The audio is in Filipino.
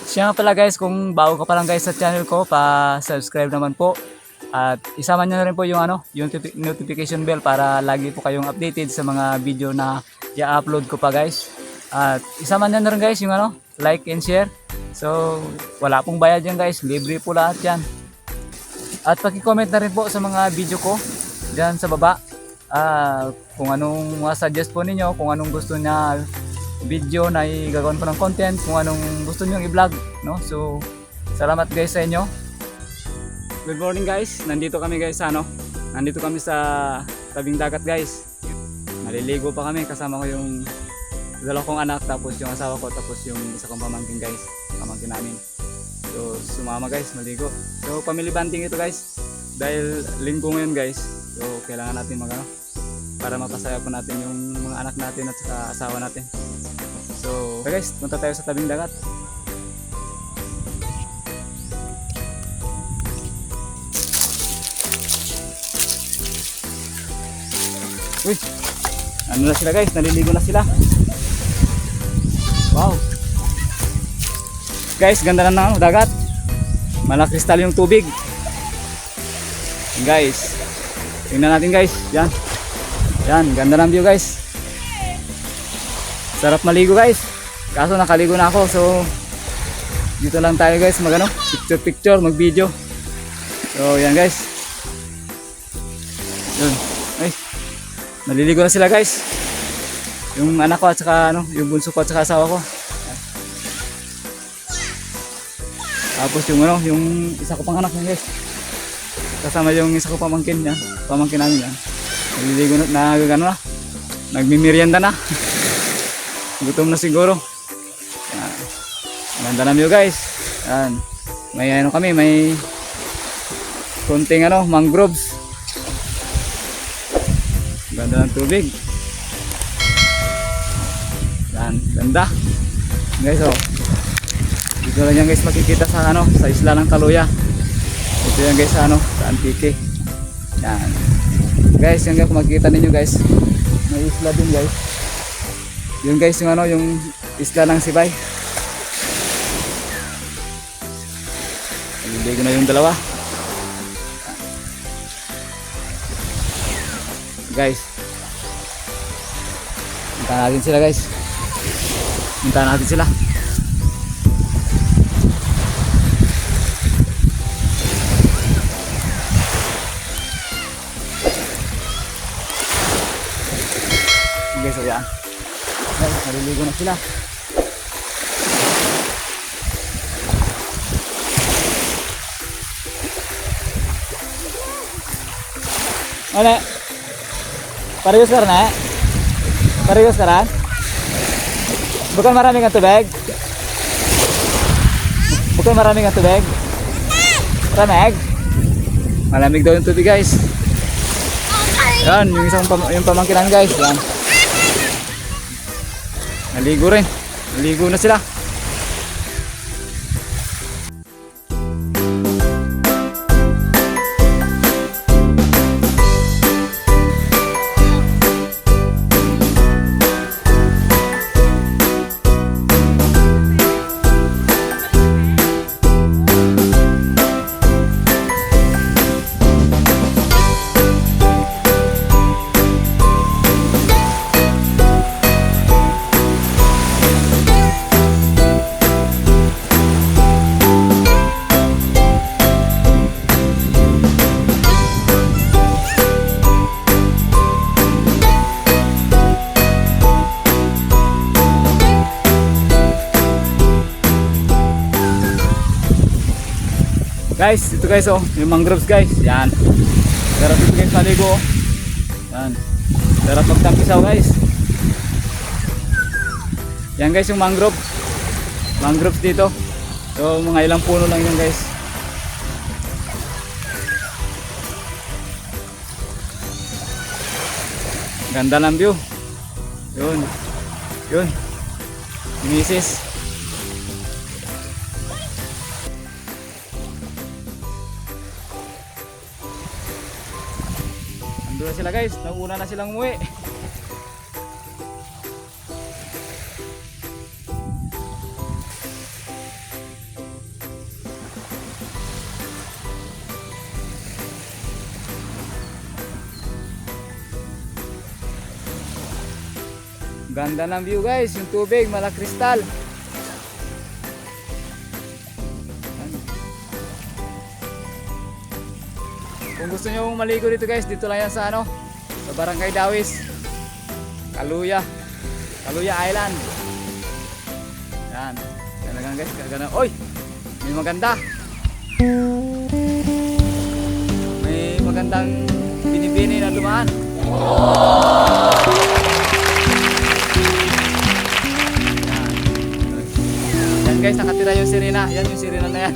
Siya nga pala guys, kung bago ka pa lang guys sa channel ko, pa-subscribe naman po. At isama nyo na rin po yung yung notification bell para lagi po kayong updated sa mga video na i-upload ko pa guys. At isama nyo na rin guys yung like and share. So wala pong bayad yan guys, libre po lahat yan. At paki-comment na rin po sa mga video ko dyan sa baba. Kung anong suggest po ninyo, kung anong gusto na video na igagawan ko ng content, kung anong gusto niyo i-vlog, no? So salamat guys sa inyo. Good morning guys. Nandito kami guys nandito kami sa tabing dagat guys. Naliligo pa kami, kasama ko yung dalawa kong anak, tapos yung asawa ko, tapos yung isa kong pamangkin guys, pamangkin namin. So sumama guys, maligo. So family bonding ito guys, dahil linggo ngayon guys. So kailangan natin para mapasaya po natin yung mga anak natin at saka asawa natin. So guys, punta tayo sa tabing dagat. Uy, ano na sila guys, naliligo na sila. Wow guys, ganda na ng dagat, malakristal yung tubig guys. Tingnan natin guys, yan, ganda ng view guys. Sarap maligo guys, kaso nakaligo na ako. So dito lang tayo guys picture, mag video. So yan guys, yun. Ay, naliligo na sila guys, yung anak ko at saka yung bunso ko at saka asawa ko. Tapos yung isa ko pang anak guys, kasama yung isa ko pamangkin yan, pamangkin namin yan. Naliligo na, nagmimerienda na. Gutom na siguro. Ganda na view guys. Yan. May kami, may konting mangroves. Ganda ng tubig. Yan, ganda. Guys, dito lang yan guys makikita sa sa isla ng Kaluya. Ito yan guys sa Antique. Yan. Guys, yan kung makikita ninyo guys, may isla din guys. Yun guys yung isla ng Sibay. Naliligo na yung dalawa. Guys, puntahan natin sila guys. Puntahan natin sila. Guys, so yan. Guys, naliligo na sila. Wala. Parehas ka na? Parehas ka na? Bukan maraming ang tubig? Bukan maraming ang tubig? Maraming? Malamig daw yung tubig guys. Yan, yung pamangkinan guys. Yan. Naligo rin. Naligo na sila. Guys, ito guys yung mangroves guys. Yan. Sarap ito guys maligo. Yan. Sarap magtampisaw guys. Yan guys yung mangroves dito. So mga ilang puno lang yun guys. Ganda ng view. Yun. Misis. Andun na sila guys, nauna na silang umuwi. Ganda ng view guys, yung tubig, malakristal. Kung gusto nyo maligo dito guys, dito lang yan sa sa Barangay Dawis, Kaluya Island. Yan, ganda guys, ganda. Oy, may maganda. May magandang binibini na dumaan. Yan guys, nakatira yung sirena. Yan yung sirena na yan.